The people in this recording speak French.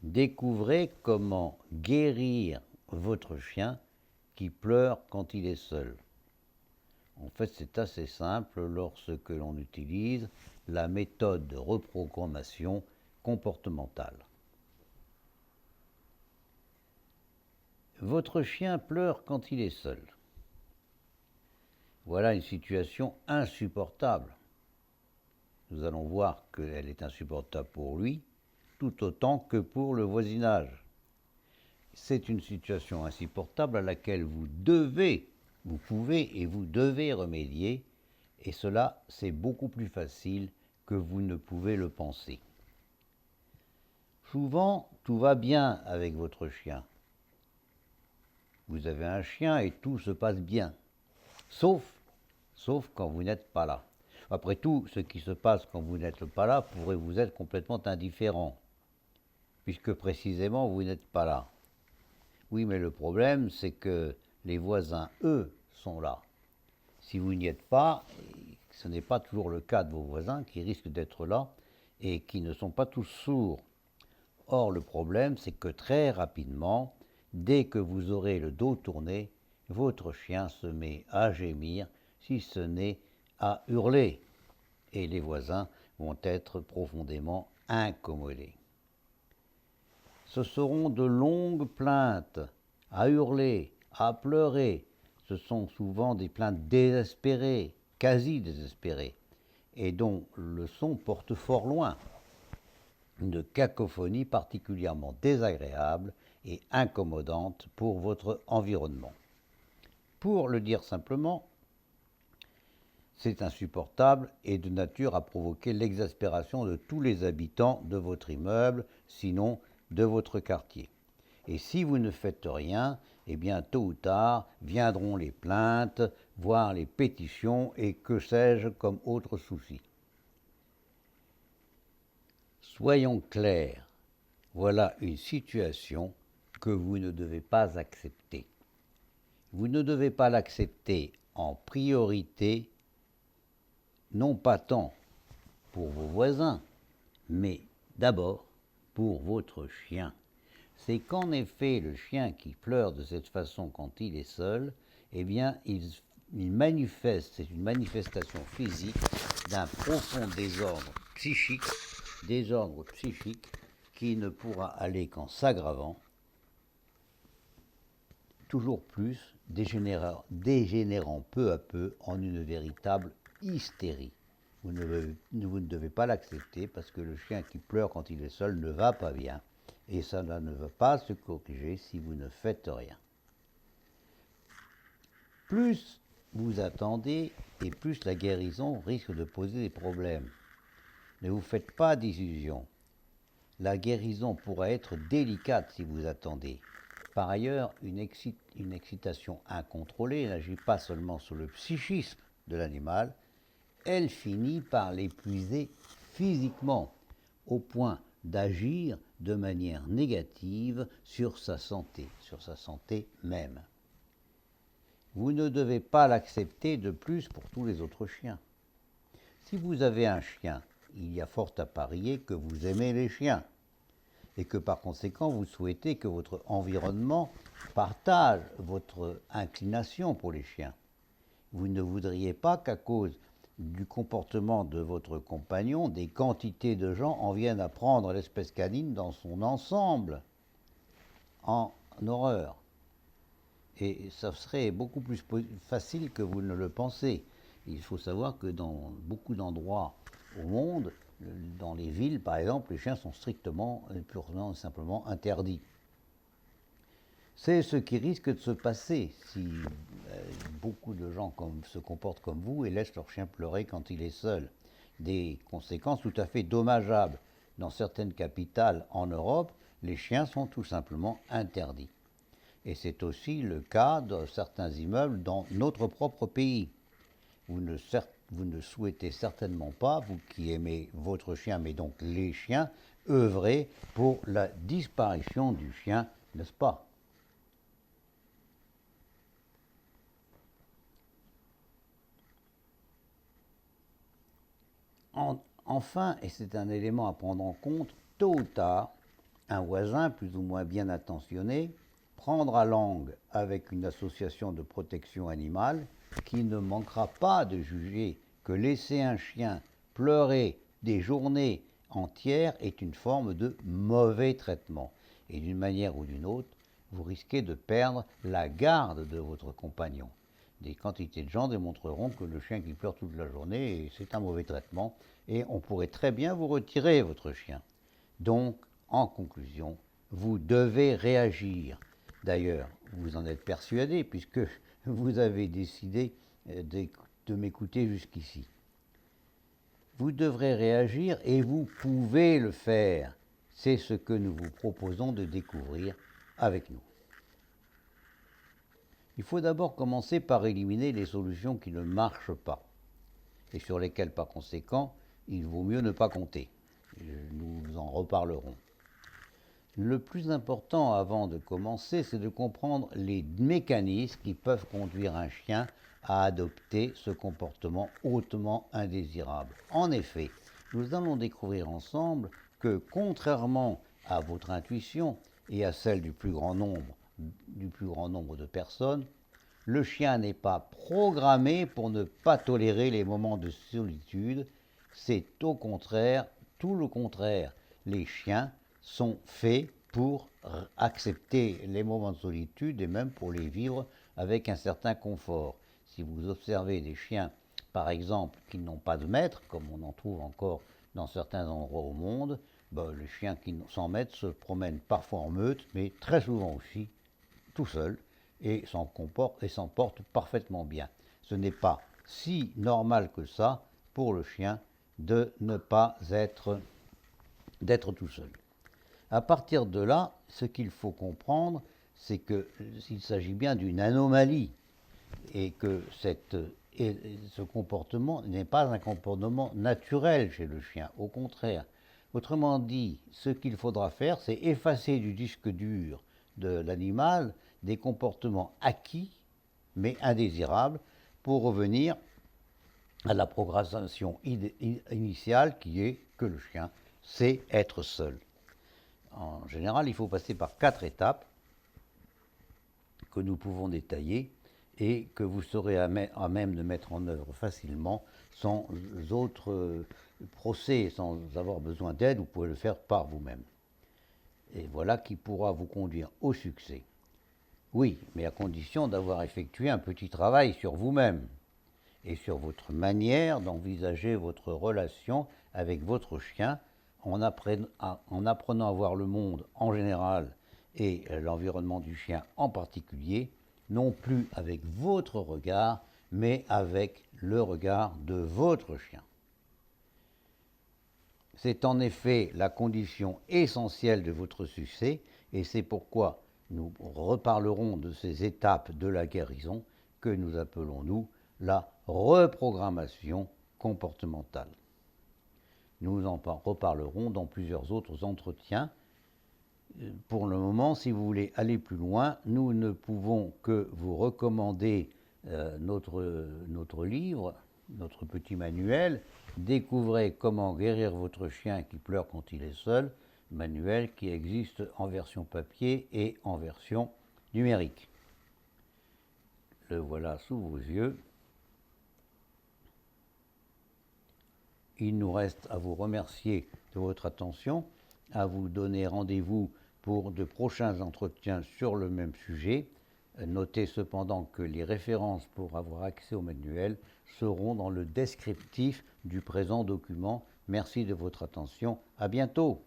Découvrez comment guérir votre chien qui pleure quand il est seul. En fait, c'est assez simple lorsque l'on utilise la méthode de reprogrammation comportementale. Votre chien pleure quand il est seul. Voilà une situation insupportable. Nous allons voir qu'elle est insupportable pour lui, tout autant que pour le voisinage. C'est une situation insupportable à laquelle vous pouvez et vous devez remédier, et cela, c'est beaucoup plus facile que vous ne pouvez le penser. Souvent, tout va bien avec votre chien. Vous avez un chien et tout se passe bien, sauf quand vous n'êtes pas là. Après tout, ce qui se passe quand vous n'êtes pas là pourrait vous être complètement indifférent, puisque précisément vous n'êtes pas là. Oui, mais le problème, c'est que les voisins, eux, sont là. Si vous n'y êtes pas, ce n'est pas toujours le cas de vos voisins qui risquent d'être là et qui ne sont pas tous sourds. Or, le problème, c'est que très rapidement, dès que vous aurez le dos tourné, votre chien se met à gémir, si ce n'est à hurler, et les voisins vont être profondément incommodés. Ce seront de longues plaintes, à hurler, à pleurer. Ce sont souvent des plaintes désespérées, quasi désespérées, et dont le son porte fort loin. Une cacophonie particulièrement désagréable et incommodante pour votre environnement. Pour le dire simplement, c'est insupportable et de nature à provoquer l'exaspération de tous les habitants de votre immeuble, sinon de votre quartier. Et si vous ne faites rien, eh bien tôt ou tard viendront les plaintes, voire les pétitions et que sais-je comme autres soucis. Soyons clairs, voilà une situation que vous ne devez pas accepter. Vous ne devez pas l'accepter en priorité, non pas tant pour vos voisins, mais d'abord pour votre chien. C'est qu'en effet, le chien qui pleure de cette façon quand il est seul, eh bien, il manifeste, c'est une manifestation physique d'un profond désordre psychique qui ne pourra aller qu'en s'aggravant, toujours plus, dégénérant peu à peu en une véritable hystérie. Vous ne devez pas l'accepter parce que le chien qui pleure quand il est seul ne va pas bien. Et ça ne va pas se corriger si vous ne faites rien. Plus vous attendez et plus la guérison risque de poser des problèmes. Ne vous faites pas d'illusions. La guérison pourra être délicate si vous attendez. Par ailleurs, une excitation incontrôlée n'agit pas seulement sur le psychisme de l'animal, elle finit par l'épuiser physiquement, au point d'agir de manière négative sur sa santé même. Vous ne devez pas l'accepter de plus pour tous les autres chiens. Si vous avez un chien, il y a fort à parier que vous aimez les chiens et que par conséquent vous souhaitez que votre environnement partage votre inclination pour les chiens. Vous ne voudriez pas qu'à cause du comportement de votre compagnon, des quantités de gens en viennent à prendre l'espèce canine dans son ensemble en horreur. Et ça serait beaucoup plus facile que vous ne le pensez. Il faut savoir que dans beaucoup d'endroits au monde, dans les villes par exemple, les chiens sont strictement, purement et simplement interdits. C'est ce qui risque de se passer si beaucoup de gens se comportent comme vous et laissent leur chien pleurer quand il est seul. Des conséquences tout à fait dommageables. Dans certaines capitales en Europe, les chiens sont tout simplement interdits. Et c'est aussi le cas de certains immeubles dans notre propre pays. Vous ne souhaitez certainement pas, vous qui aimez votre chien, mais donc les chiens, œuvrer pour la disparition du chien, n'est-ce pas ? Enfin, et c'est un élément à prendre en compte, tôt ou tard, un voisin plus ou moins bien intentionné prendra langue avec une association de protection animale qui ne manquera pas de juger que laisser un chien pleurer des journées entières est une forme de mauvais traitement. Et d'une manière ou d'une autre, vous risquez de perdre la garde de votre compagnon. Des quantités de gens démontreront que le chien qui pleure toute la journée, c'est un mauvais traitement, et on pourrait très bien vous retirer votre chien. Donc, en conclusion, vous devez réagir. D'ailleurs, vous en êtes persuadé puisque vous avez décidé de m'écouter jusqu'ici. Vous devrez réagir et vous pouvez le faire. C'est ce que nous vous proposons de découvrir avec nous. Il faut d'abord commencer par éliminer les solutions qui ne marchent pas et sur lesquelles, par conséquent, il vaut mieux ne pas compter. Nous en reparlerons. Le plus important avant de commencer, c'est de comprendre les mécanismes qui peuvent conduire un chien à adopter ce comportement hautement indésirable. En effet, nous allons découvrir ensemble que, contrairement à votre intuition et à celle du plus grand nombre de personnes, le chien n'est pas programmé pour ne pas tolérer les moments de solitude. C'est au contraire, tout le contraire. Les chiens sont faits pour accepter les moments de solitude et même pour les vivre avec un certain confort. Si vous observez des chiens, par exemple, qui n'ont pas de maître, comme on en trouve encore dans certains endroits au monde, les chiens qui sans maître se promènent parfois en meute, mais très souvent aussi tout seuls, et s'en portent parfaitement bien. Ce n'est pas si normal que ça pour le chien de ne pas d'être tout seul. À partir de là, ce qu'il faut comprendre, c'est qu'il s'agit bien d'une anomalie et que ce comportement n'est pas un comportement naturel chez le chien, au contraire. Autrement dit, ce qu'il faudra faire, c'est effacer du disque dur de l'animal des comportements acquis, mais indésirables, pour revenir à la programmation initiale qui est que le chien sait être seul. En général, il faut passer par 4 étapes que nous pouvons détailler et que vous serez à même de mettre en œuvre facilement sans autres procès, sans avoir besoin d'aide, vous pouvez le faire par vous-même. Et voilà qui pourra vous conduire au succès. Oui, mais à condition d'avoir effectué un petit travail sur vous-même et sur votre manière d'envisager votre relation avec votre chien en apprenant à voir le monde en général et l'environnement du chien en particulier, non plus avec votre regard, mais avec le regard de votre chien. C'est en effet la condition essentielle de votre succès et c'est pourquoi nous reparlerons de ces étapes de la guérison que nous appelons, nous, la reprogrammation comportementale. Nous en reparlerons dans plusieurs autres entretiens. Pour le moment, si vous voulez aller plus loin, nous ne pouvons que vous recommander notre livre, notre petit manuel, Découvrez comment guérir votre chien qui pleure quand il est seul, manuel qui existe en version papier et en version numérique. Le voilà sous vos yeux. Il nous reste à vous remercier de votre attention, à vous donner rendez-vous pour de prochains entretiens sur le même sujet. Notez cependant que les références pour avoir accès au manuel seront dans le descriptif du présent document. Merci de votre attention. À bientôt.